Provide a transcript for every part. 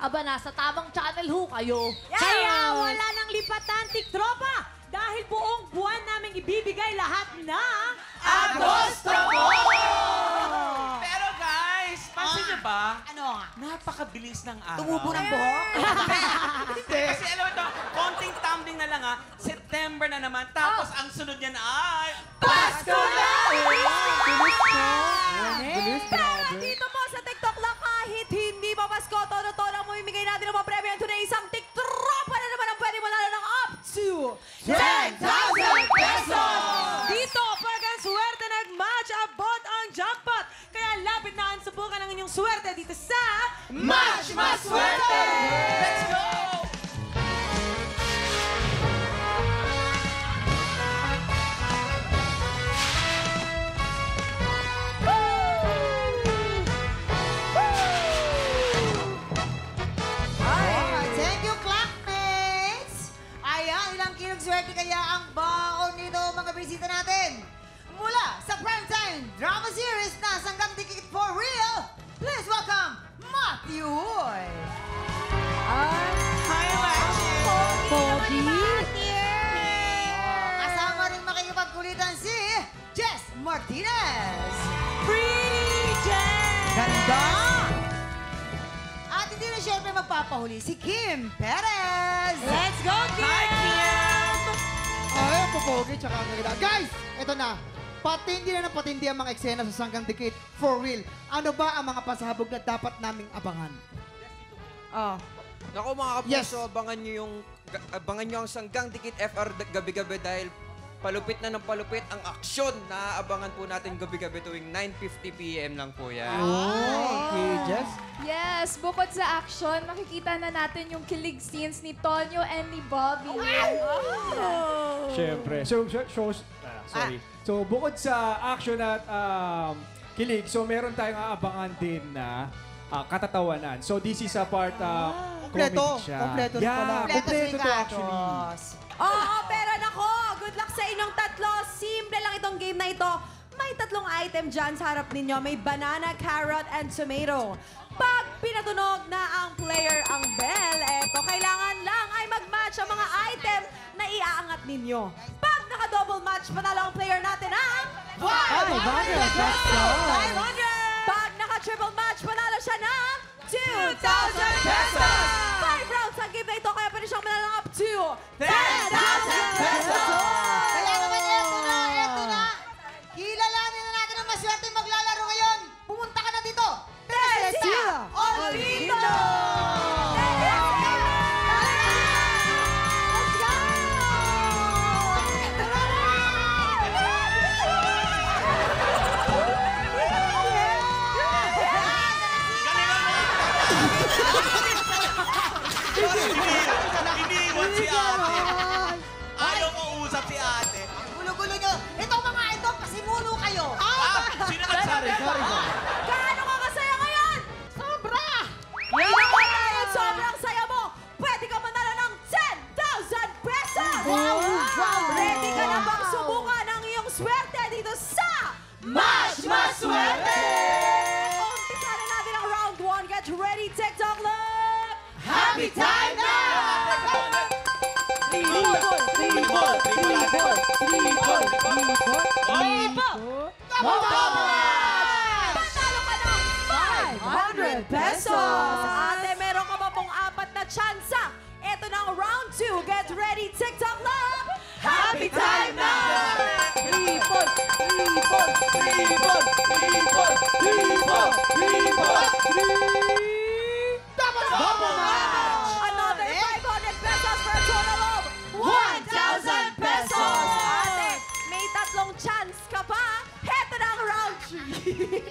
aba, nasa tamang channel ho kayo. Kaya wala nang lipatan, tiktropa! Dahil buong buwan namin ibibigay lahat ng Agosto mo! Pero guys, pansin niyo ba? Ano? Napakabilis ng araw. Tumubo ng buhok? Hindi. Kasi alam mo ito, konting tumbling na lang ha. September na naman. Tapos ang sunod niyan ay... Pasko na! Pero dito po sa TikTok lang kahit hindi pa Pasko, todo-todo ang mamimigay natin ng mga premyo. And today, isang tiktropa na naman ang pwede manalo ng up to 10,000 pesos! Dito, pag ang swerte nag-match, abot ang jackpot. Kaya lapit na ang subukan ng inyong swerte dito sa Match Mas Swerte! Let's go! Thank you, classmates! Ayan, ilang kilong swerte kaya ang baon nito, mga bisita natin. Mula sa primetime drama series na Sanggang Dikit for Real, please welcome Matthew Hoy! Hi, Matthew! Pogi! Kasama rin makikipagkulitan si Jess Martinez! Pretty Jen! Ganda! At hindi na syempre magpapahuli si Kim Perez! Let's go, Kim! Hi, Kim! Ay, pupogi, tsaka ang ganda. Guys, eto na. Patindi na ng patindi ang mga eksena sa Sanggang Dikit. For real. Ano ba ang mga pasabog na dapat naming abangan? Oh. Naku mga kapuso, Yes. abangan nyo ang Sanggang Dikit FR gabi-gabi dahil palupit na ng palupit ang aksyon na abangan po natin gabi-gabi tuwing 9:50 PM lang po yan. Okay, Jess? Yes, bukod sa action, makikita na natin yung kilig scenes ni Tonyo and ni Bobby. Siyempre. So, bukod sa action at kilig, so meron tayong aabangan din na katatawanan. So, this is a part Kompleto. comedy siya. Kompleto rin pala. Kompleto to actually. Oo, pero nako, good luck sa inyong tatlo. Simple lang itong game na ito. May tatlong item dyan sa harap ninyo. May banana, carrot, and tomato. Pag pinatunog na ang player ang bell, eto, kailangan lang ay mag-match ang mga item na iaangat ninyo. Pag naka-double match, panalo ang player natin ang 500 pesos! 500! Pag naka-triple match, panalo siya ng 2,000 pesos! 5 rounds ang game na ito, kaya pwede siyang manalo ng up to 10,000 pesos! Kaya naman eto na! Kilalanin na natin ang maswerte maglalaro ngayon! Pumunta ka na dito! Teresia Olvido! Iniiwan si ate. Ayaw ko usap si ate. Gulo-gulo nyo! Itong mga ito, pasimuno kayo! Sino nagsabi? Gaano ka kasaya ngayon? Sobra! Yan! Sobrang saya mo! Pwede ka manalo ng 10,000 pesos! Wow! Ready ka na bang subukan ang iyong swerte dito sa Match Mas Swerte! Umpisa na natin ang round 1. Get ready, TikTok Love! Happy time na! Panalo ka ng 500 pesos! Ate, meron ka ba pong 4 na tsansa? Ito na ang round 2. Get ready, TikTok Love! Happy time na! Another 500 pesos for a total of 1,000 pesos! Ate, may tatlong chance ka pa. Heto na ang round 3.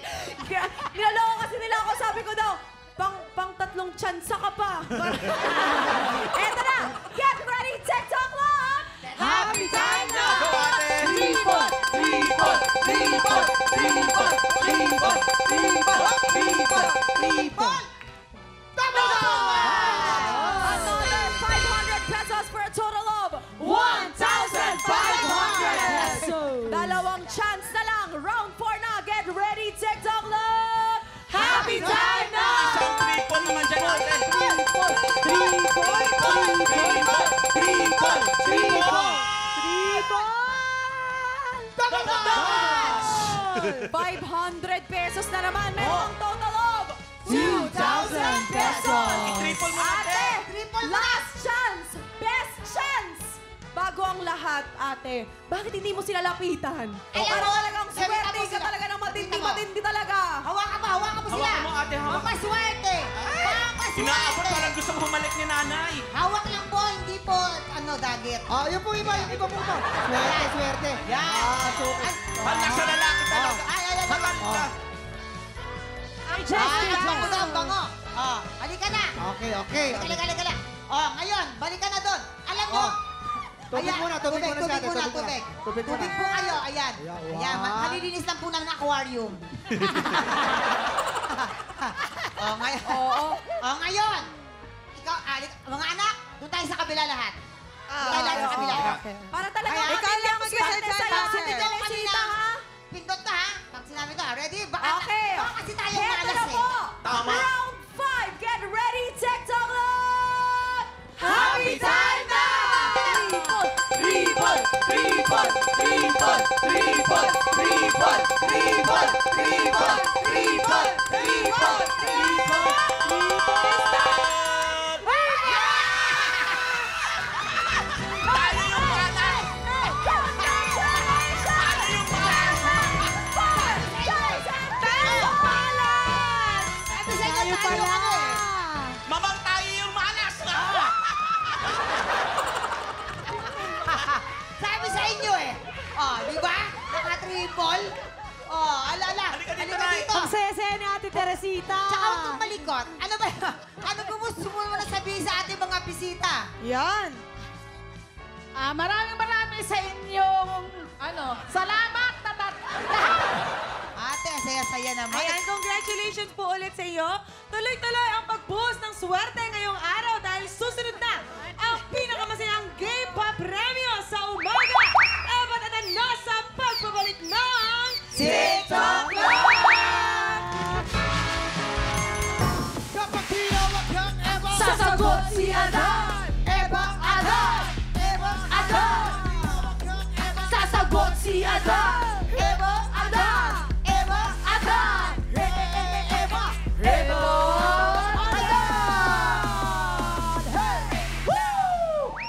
Nilaloko kasi nila ako. Sabi ko daw, pang tatlong chance ka pa. Eto na! Get ready, TikTok Love! Happy time na! Triple! 500 pesos na naman. Merong total of 2,000 pesos. I-triple mo natin. Ate, last chance, best chance. Bago ang lahat, ate, bakit hindi mo sila lapitan? Para talagang swerte ka talaga ng matindi talaga. Hawakan mo sila. Hawakan mo, ate, hawak. Pampaswerte. Inaabot parang gusto mo humalik ni nanay. Hawak lang po, hindi po, dagit. Yung iba po. Swerte. Yan. Pag nasa lalaki talaga. Ay. Maganda. Ang bango ang bango. Halika na. Okay. Halika lang. Ngayon, balikan na doon. Alam mo, Tubig muna si ate. tubig. Tubig muna. Tubig po kayo, ayan. Wow. Ayan, malilinis lang po ng aquarium. Ngayon. Ngayon. Ikaw, mga anak, doon tayo sa kabila lahat. Doon tayo lahat sa kabila. Para talaga Kaya, ikaw lang mag-swerte mag-swerte sa'yo. sa'yo. Hindi ko Teresita, ha? Pindot ka, ha? Pag sinabi ko, ready? Baka kasi tayo Heto malas na po. Tama. Round 5. Get ready, TikTok clock! Happy time na! Mamang tayo yung malas. Sabi sa inyo di ba? Naka-triple. Alala. Halika dito, Halika Nay. dito. Pagsaya ni Ate Teresita. Tsaka huwag kang malikot. Ano ba? Ano gusto mo na sabihin sa ating mga bisita? Yan. Maraming sa inyong, salamat na lahat. Ate, ang saya-saya naman. Ayan, congratulations po ulit sa iyo. Tuloy-tuloy ang pag-boost ng swerte ngayong araw dahil susunod na ang pinakamasayang game pa premyo sa umaga. Ebat at nasa pagbabalik ng TikTok Kapag tinawag kang Eva, Sasagot si Adan! Eva, Adan! Adan! Sasagot si Adan! Eva! Adan! Eva! Adan! Eva! Ebo! Adan!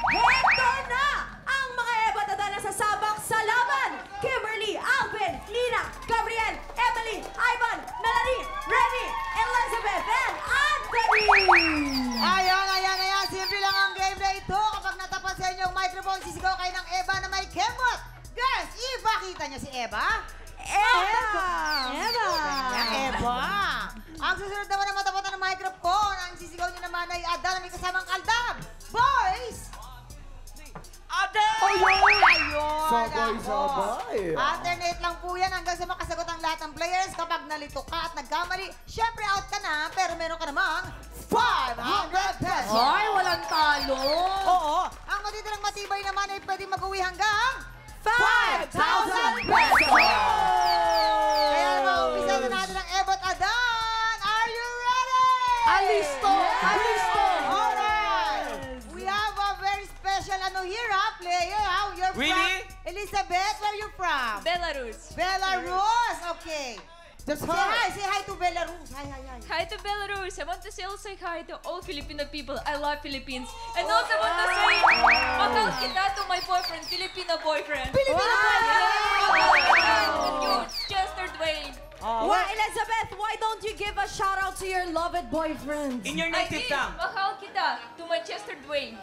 Heto na ang mga Ebo at Adan na sasabak sa laban. Kimberly, Alvin, Nina, Gabriel, Emily, Ivan, Melanie, Remy, Elizabeth, and Anthony! Ayan. Simple lang ang game na ito. Kapag natapat sa inyong microphone, sisigaw kayo ng Eva na may kemot. Girls, Eva, kita niyo si Eva? Eva! Yung Eva. Ang susunod naman na matapatan ng microphone, ang sisigaw niyo naman ay Adan na may kasamang kaldab. Boys! Ate! Sabay. Alternate lang po yan hanggang sa makasagot ang lahat ng players. Kapag nalito ka at nagkamali, syempre out ka na, pero meron ka namang 500 pesos. Ay, walang talo! Oo. Ang matitirang matibay naman ay pwedeng mag-uwi hanggang 5,000 pesos! Kaya maumpisa na natin ang Ebot Adan. Are you ready? Alisto! Alisto! Alright. We have a very special player. You're Really? from Elizabeth. Where are you from? Belarus. Belarus. Okay. That's Say her. hi. Say hi to Belarus. Hi. Hi to Belarus. I want to say also hi to all Filipino people. I love Philippines. And also want to say mahal kita to my boyfriend, Filipino boyfriend. Filipino boyfriend! And you, Chester Dwayne. Why, Elizabeth, why don't you give a shout out to your loved boyfriend? In your I native did. tongue. Mahal kita to my Chester Dwayne.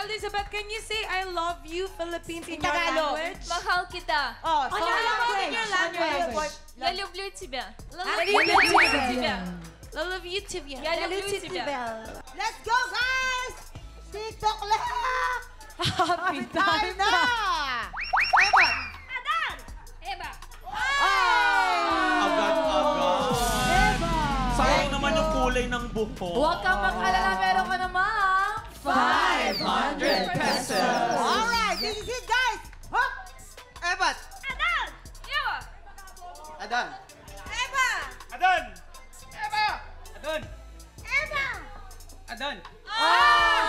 Elizabeth, can you say I love you Philippines in your Tagalog. language? Mahal kita. Oh, On your language. In your language. Я люблю тебя. I Я love you люблю too. тебя. Love you too. Я люблю тебя. Let's go, guys! TikTok lang! Happy Time na! Ebot! Eva. Agad-agad. Sayang naman yung kulay ng buhok. Huwag kang mag-alala, meron ka namang 500 pesos. Alright, this is it, guys! Hop! Ebat. Eva. Adan. Eva! Adan! Adan! Eva! Adan! Ay,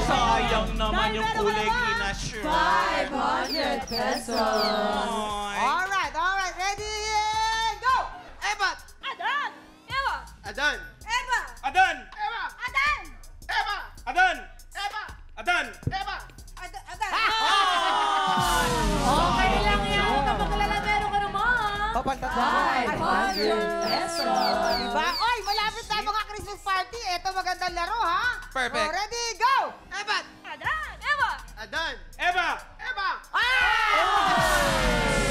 sayang naman yung kulay green na Sure. 500 pesos. Alright, ready, and go! Ebat! Adan! Ewa! Adan! Eva! Adan! Eva! Adan! Eba! Adan! Eba! Adan! Eba! Adan! Okay lang yan. Huwag ka maglala. Meron ka naman. 500 pesos. Diba? Oy, malapit na mga Christmas party. Ito magandang laro, ha? Perfect. Oh, ready, go! Ebat! Adan! Ewa! Adan! Eba! Eba!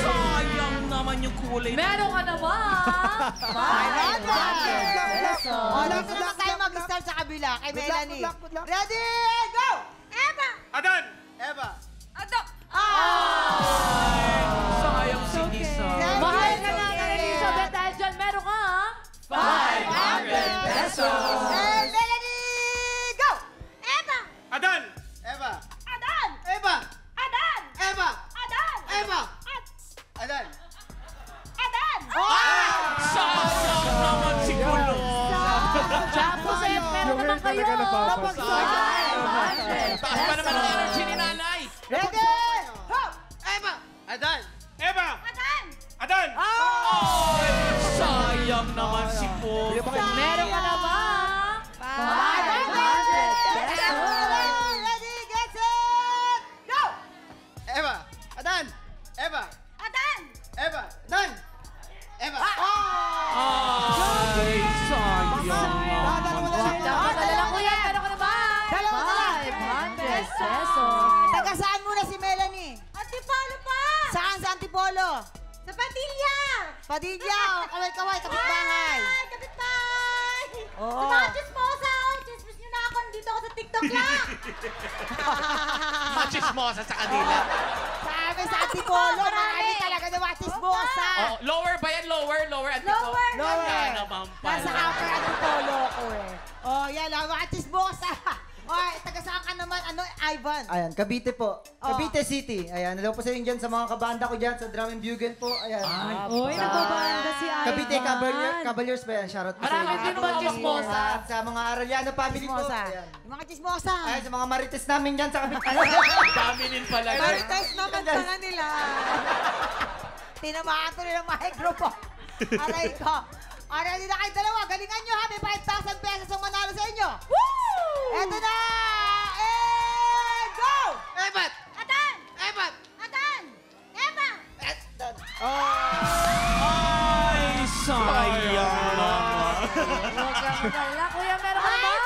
Sayang naman yung kulay. Meron ka naman. 500 pesos. O, dito naman tayo mag-start sa kabila kay Melanie. good luck. Ready, go! Eva! Adan! Eba! Adan! Sayang si Isa. Mahal ka na ka rin, Elizabeth. Dahil dyan, meron ka 500 pesos. And Melanie, go! Eva! Adan! Eba! Adan! Eba! Adan! Eba! Adan! Eba! Adan! Adan! Sayang naman si Kulo. Tapos, meron naman kayo. talaga napapasaya. 500 Taas pa naman ang pesos. energy ni nanay. Ready, go! Eba! Adan! Eba! Adan! Adan! Ay, sayang naman si Po. Meron ka naman 500 pesos. Ready, get set, go! Eba! Adan! Eba! Adan! Eba! Adan! Eba! Ay, sayang naman. Dala lang kuya, meron ka naman Dalawa na lang. 500 pesos. Taga saan muna si Melanie? Antipolo pa! Saan sa Antipolo? Sa Padilla! Padilla, o kaway-kaway, kapitbahay. Ay, kapitbahay! Oo. Sa mga chismosa! Chismis nyo na ako! Nandito ako sa TikTok lang! Machismosa sa kanila. Sabi sa Antipolo, marami talaga na watisbosa. Oh, lower ba yan? Lower? Lower at ito? Lower! Lower. naman Nasa pala. upper Antipolo ako eh. Oh, yan lang, watisbosa. Oy, taga saan ka naman? Ano, Ivan? Ayan, Cavite po. Oh. Cavite City. Ayan, hello po sa inyo dyan sa mga kabanda ko dyan sa Drum and Bugle po. Ayan. Uy, nagbabanda si Ivan. Cavite Cavaliers pa yan. Shoutout po sa Marami inyo. din ba chismosa? At sa mga Arellano family po. Chismosa. Ayan. Yung mga chismosa. Ayan, sa mga marites namin dyan sa Cavite. Daminin pala. Marites naman sana nila. Tinamaan to nilang microphone. Aray ko. Aray nila kayo dalawa. Galingan nyo ha. May 5,000 pesos ang manalo sa inyo. Woo! Eto na! And go! Ebat! Adan! Ebat! Adan! Eva! Ay, sayang naman. Huwag kang magdala. Kuya, meron ka naman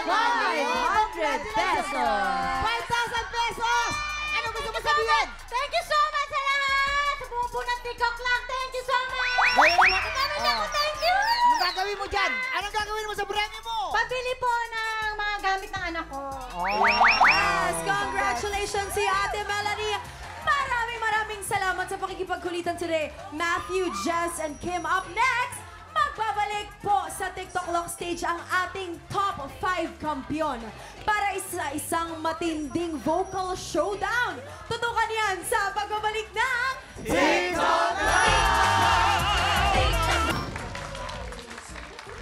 500 pesos. 5,000 pesos! Ano gusto mo sabihin? Thank you so much sa lahat! Sa buong buong ng TikTok lang, thank you so much! Ano na ako, thank you! Anong gagawin mo dyan? Anong gagawin mo sa brand mo? Pabili po ng mga gamit ng anak ko. Yes! Congratulations si Ate Melanie! Maraming salamat sa pakikipagkulitan today. Matthew, Jess, and Kim up next. Magbabalik po sa TikTok Lock Stage ang ating top 5 kampiyon para isang matinding vocal showdown. Tutukan yan sa pagbabalik ng TikTok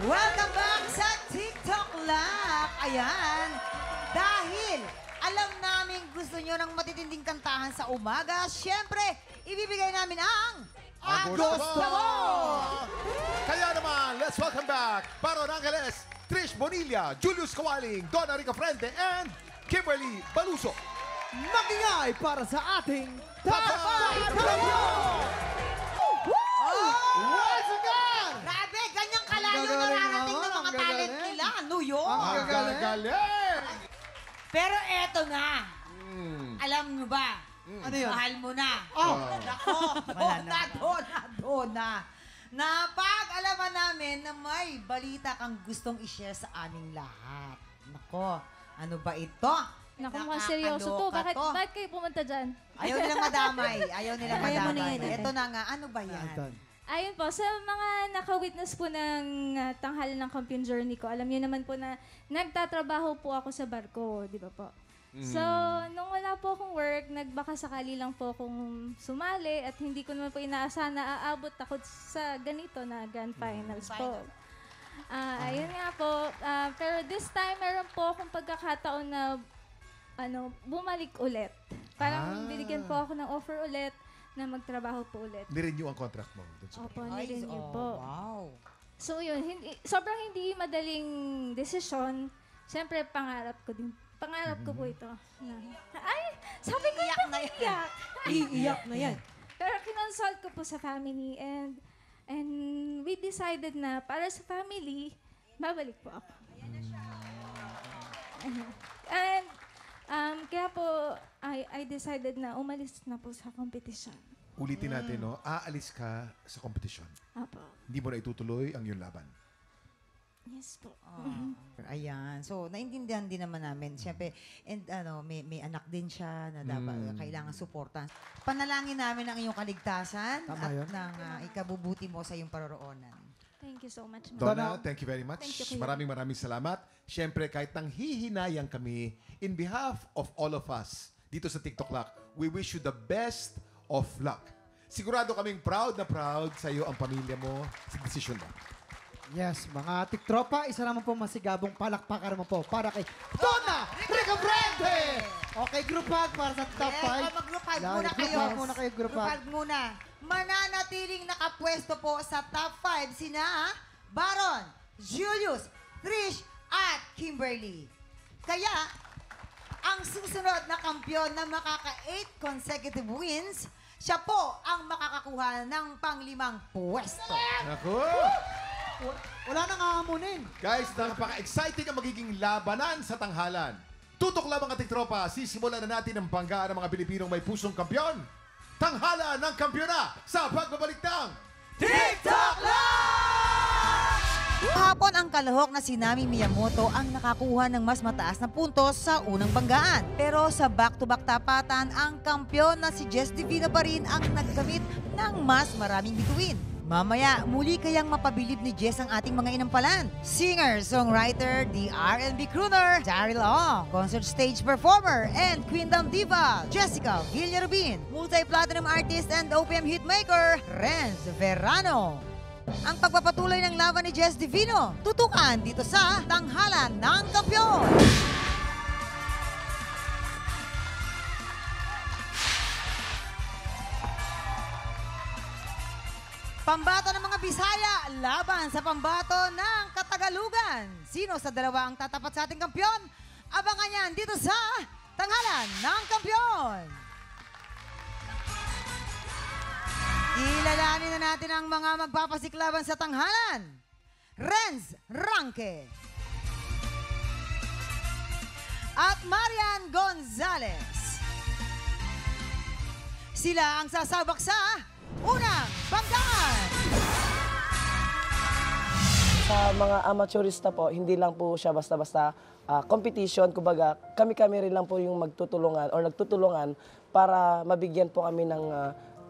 Welcome back sa TikTok Lock. Ayan. Dahil alam namin gusto nyo ng matitinding kantahan sa umaga, syempre, ibibigay namin ang Gusto Mo! Kaya naman, let's welcome back Baron Angeles, Trish Bonilla, Julius Kawaling, Donna Rica Frente, and Kimberly Baluso. Magingay para sa ating Top 5 Champion! Once again! Grabe, ganyang kalayo Ang gagaling nararating ng naman, mga ang talent gagaling. nila. New York. Ang Galing! Pero eto na. Alam nyo ba? Ano yun? Mahal mo na. Oh. Nako, Dona. Na pag-alaman namin na may balita kang gustong i-share sa aming lahat. Nako, ano ba ito? Naku, mukhang seryoso to. Nakakaloka Bakit kayo pumunta dyan? Ayaw nilang madamay. Ayaw nilang Ayaw mo na madamay. yan, ate. Ito na nga, ano ba yan? Ayun po, sa mga naka-witness po ng tanghal ng campaign journey ko, alam niyo naman po na nagtatrabaho po ako sa barko, di ba po? So, nung wala po akong work, nagbaka sakali lang po akong sumali at hindi ko naman po inaasahan na aabot ako sa ganito na grand finals po. Ayun nga po. Pero this time, meron po akong pagkakataon na bumalik ulit. Parang binigyan po ako ng offer ulit na magtrabaho po ulit. Nirenew ang contract mo. Dun sa- Opo, nirenew po. Wow. So yun, sobrang hindi madaling desisyon. Siyempre, pangarap ko din. Pangarap ko po ito. Ay, sabi ko Iiyak na yan. iyak. Iiyak na yan. Pero kinonsult ko po sa family and we decided na para sa family, babalik po ako. And kaya po, I decided na umalis na po sa competition. Ulitin natin, no? Aalis ka sa kompetisyon. Apo. Hindi mo na itutuloy ang iyong laban. Yes po. Ayan. So, naintindihan din naman namin. Siyempre, and may anak din siya na dapat kailangan suportan. Panalangin namin ang iyong kaligtasan Tama at yun. ng ikabubuti mo sa iyong paroroonan. Thank you so much, ma'am. Donna, thank you very much. Thank you, Kuya. Maraming salamat. Siyempre, kahit nang hihinayang kami, in behalf of all of us dito sa TikTok Clock, we wish you the best of luck. Sigurado kaming proud na proud sa iyo ang pamilya mo sa desisyon mo. Yes, mga tiktropa, isa naman po masigabong palakpakan naman po para kay Donna Rica Frente! Okay, group hug para sa top 5. Mag-group hug Yan, muna group kayo. hug muna kayo, group hug. muna. Mananatiling nakapwesto po sa top 5 sina Baron, Julius, Trish, at Kimberly. Kaya, ang susunod na kampyon na makaka-8 consecutive wins, siya po ang makakakuha ng pang-5 pwesto. Naku! Wala nang aamunin. Guys, napaka-exciting ang magiging labanan sa tanghalan. Tutok lang mga tiktropa, sisimulan na natin ang banggaan ng mga Pilipinong may pusong kampyon. Tanghalan ng kampyona sa pagbabalik ng TikTok Live! Hapon ang kalahok na si Nami Miyamoto ang nakakuha ng mas mataas na puntos sa unang banggaan. Pero sa back-to-back tapatan, ang kampyon na si Jess Divina pa rin ang nagkamit ng mas maraming bituin. Mamaya, muli kayang mapabilib ni Jess ang ating mga inampalan. Singer, songwriter, the R&B crooner, Daryl Ong, concert stage performer, and Queendom Diva, Jessica Villarubin, multi-platinum artist and OPM hitmaker, Renz Verano. Ang pagpapatuloy ng laban ni Jess Divino, tutukan dito sa Tanghalan ng Kampyon. Pambato ng mga Bisaya, laban sa pambato ng Katagalugan. Sino sa dalawa ang tatapat sa ating kampyon? Abangan yan dito sa Tanghalan ng Kampyon. Kilalanin na natin ang mga magpapasiklaban sa tanghalan. Renz Ranque at Marian Gonzalez. Sila ang sasabak sa unang banggaan. Sa mga amateurista po, hindi lang po siya basta-basta competition. Kumbaga, kami-kami rin lang po yung magtutulungan or nagtutulungan para mabigyan po kami ng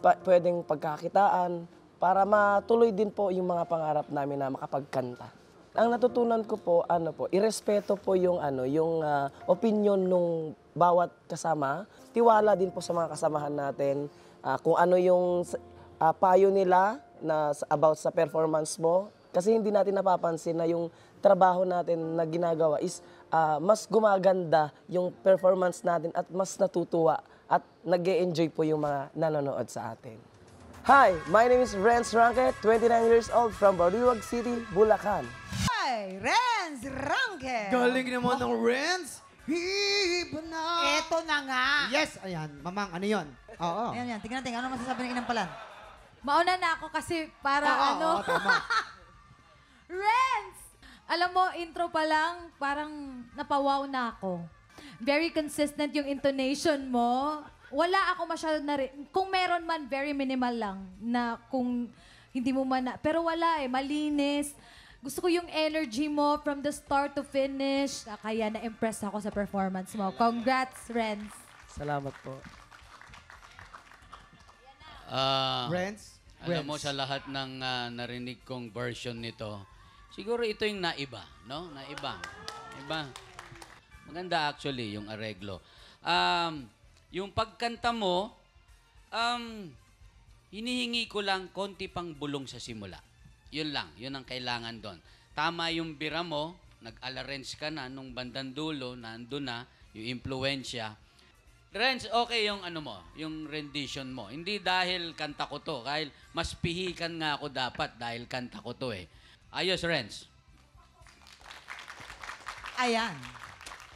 pwedeng pagkakitaan para matuloy din po yung mga pangarap namin na makapagkanta. Ang natutunan ko po, irespeto po yung opinion nung bawat kasama. Tiwala din po sa mga kasamahan natin kung ano yung payo nila na about sa performance mo. Kasi hindi natin napapansin na yung trabaho natin na ginagawa is mas gumaganda yung performance natin at mas natutuwa at nag-e-enjoy po yung mga nanonood sa atin. Hi, my name is Renz Ranque, 29 years old from Bariwag City, Bulacan. Hi, Renz Ranque. Galing naman ng Renz. Hiba na. Eto na nga. Yes, ayan. Mamang, ano yun? Oo. Ayan, tingnan natin. Ano masasabi ng inampalan? Mauna na ako kasi para Oo, tama. Renz! Alam mo, intro pa lang, parang napawaw na ako. Very consistent yung intonation mo. Wala ako masyado na rin. Kung meron man, very minimal lang. Na kung hindi mo man na. Pero wala malinis. Gusto ko yung energy mo from the start to finish. Kaya na-impress ako sa performance mo. Congrats, Renz. Salamat po. Renz? Alam mo, sa lahat ng narinig kong version nito, siguro ito yung naiba, no? Naiba. Maganda actually yung areglo. Yung pagkanta mo, hinihingi ko lang konti pang bulong sa simula. Yun lang, yun ang kailangan doon. Tama yung bira mo, nag-alarrange ka na nung bandang dulo, nandun na, yung impluensya. Renz, okay yung ano mo, yung rendition mo. Hindi dahil kanta ko to, dahil mas pihikan nga ako dapat dahil kanta ko to eh. Ayos, Renz. Ayan.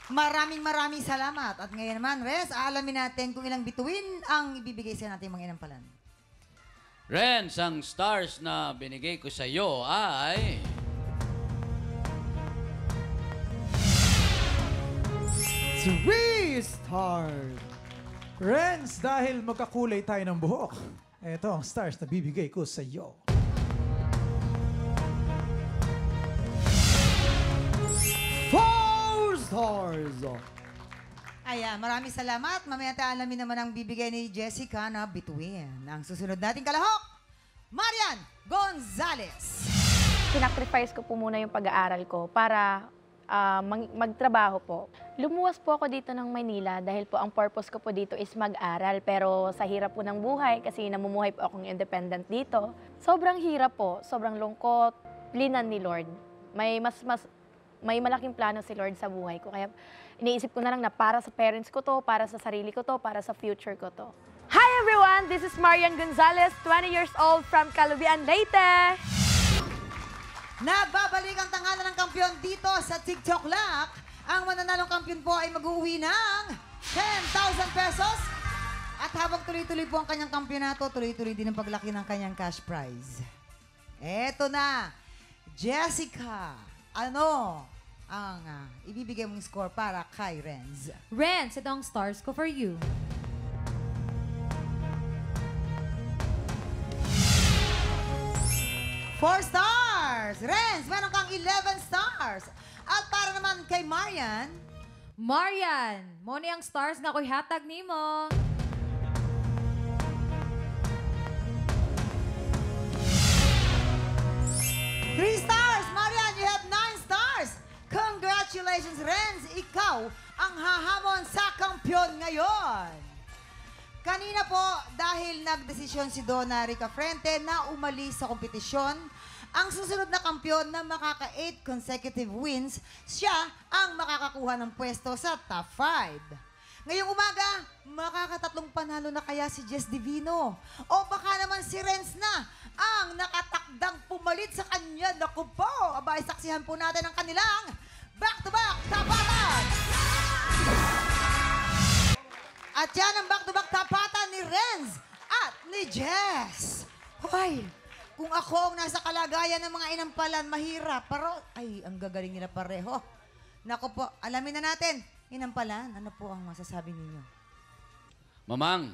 Maraming salamat. At ngayon naman, Renz, aalamin natin kung ilang bituin ang ibibigay sa natin mga inampalan. Renz, ang stars na binigay ko sa iyo ay... 3 stars. Renz, dahil magkakulay tayo ng buhok, ito ang stars na bibigay ko sa iyo. 4 stars. Ayan, maraming salamat. Mamaya tayo alamin naman ang bibigay ni Jessica na bituin. Ang susunod nating kalahok, Marian Gonzalez. Sinacrifice ko po muna yung pag-aaral ko para magtrabaho po. Lumuwas po ako dito ng Maynila dahil po ang purpose ko po dito is mag-aral. Pero sa hirap po ng buhay, kasi namumuhay po akong independent dito, sobrang hirap po, sobrang lungkot, plinan ni Lord. May malaking plano si Lord sa buhay ko. Kaya iniisip ko na lang na para sa parents ko to, para sa sarili ko to, para sa future ko to. Hi everyone! This is Marian Gonzalez, 20 years old from Calubian, Leyte. Nagbabalik ang tanghalan ng kampiyon dito sa TikTok Lock. Ang mananalong kampiyon po ay mag-uwi ng 10,000 pesos. At habang tuloy-tuloy po ang kanyang kampyonato, tuloy-tuloy din ang paglaki ng kanyang cash prize. Eto na, Jessica, ano ang ibibigay mong score para kay Renz? Renz, ito ang stars ko for you. 4 stars! Renz, meron kang 11 stars. At para naman kay Marian, Marian, mo ni ang stars nga ko'y hatag nimo. 3 stars! Marian, you have 9 stars! Congratulations, Renz! Ikaw ang hahamon sa kampiyon ngayon. Kanina po, dahil nagdesisyon si Donna Rica Frente na umalis sa kompetisyon, ang susunod na kampiyon na makaka-8 consecutive wins, siya ang makakakuha ng pwesto sa top 5. Ngayong umaga, makakatatlong panalo na kaya si Jess Divino? O baka naman si Renz na ang nakatakdang pumalit sa kanya. Naku po, abay, saksihan po natin ang kanilang back-to-back tapatan! At yan ang back-to-back tapatan ni Renz at ni Jess. Hoy, kung ako ang nasa kalagayan ng mga inampalan, mahirap. Pero, ay, ang gagaling nila pareho. Naku po, alamin na natin. Inampalan, ano po ang masasabi ninyo? Mamang,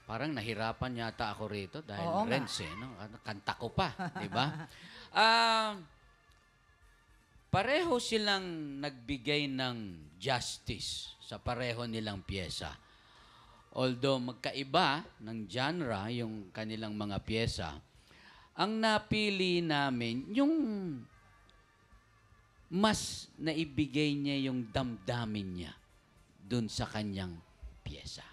parang nahirapan yata ako rito dahil Oo nga. Renz no? Kanta ko pa, di ba? Pareho silang nagbigay ng justice sa pareho nilang pyesa. Although magkaiba ng genre yung kanilang mga pyesa, ang napili namin yung mas naibigay niya yung damdamin niya dun sa kanyang pyesa.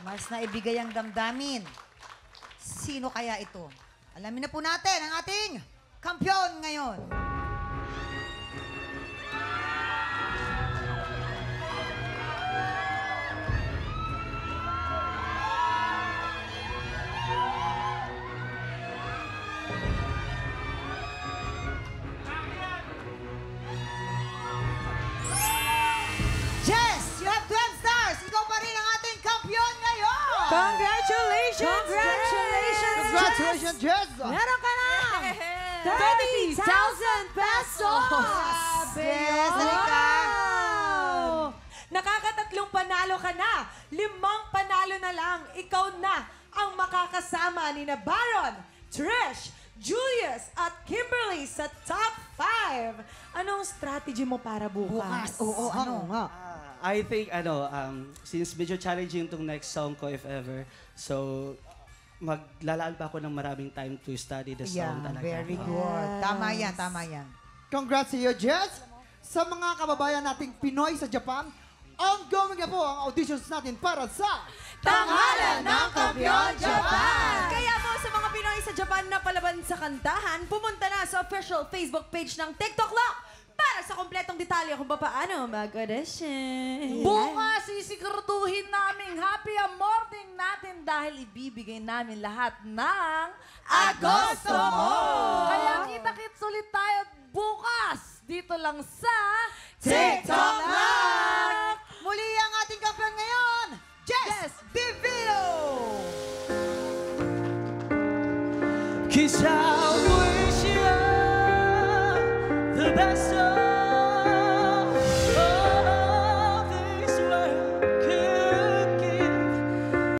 Mas naibigay ang damdamin. Sino kaya ito? Alamin na po natin ang ating kampiyon ngayon. Jess, you have 12 stars. Ikaw pa rin ang ating kampiyon ngayon. Congratulations! Congratulations! Congratulations, Jess! Meron ka na! 30,000 pesos! Yes, halika. Wow! Nakakatatlong panalo ka na. 5 panalo na lang. Ikaw na ang makakasama ni na Baron, Trish, Julius at Kimberly sa top 5. Anong strategy mo para bukas? Oo, ano nga? I think, since medyo challenging itong next song ko, if ever, so, maglalaan pa ako ng maraming time to study the song talaga. Very good. Tama yan, tama yan. Congrats sa iyo, Jess! Sa mga kababayan nating Pinoy sa Japan, ongoing na po ang auditions natin para sa Tanghalan ng Kampiyon Japan! Kaya mo sa mga Pinoy sa Japan na palaban sa kantahan, pumunta na sa official Facebook page ng TikTok Lock para sa sa kompletong detalye kung paano mag-audition. Bukas, sisiguraduhin namin happy ang morning natin dahil ibibigay namin lahat ng Agosto mo! Kaya kita-kits ulit tayo bukas dito lang sa TikTok Live! Muli ang ating kampiyon ngayon, Jess Divino! 'Cause I wish you the best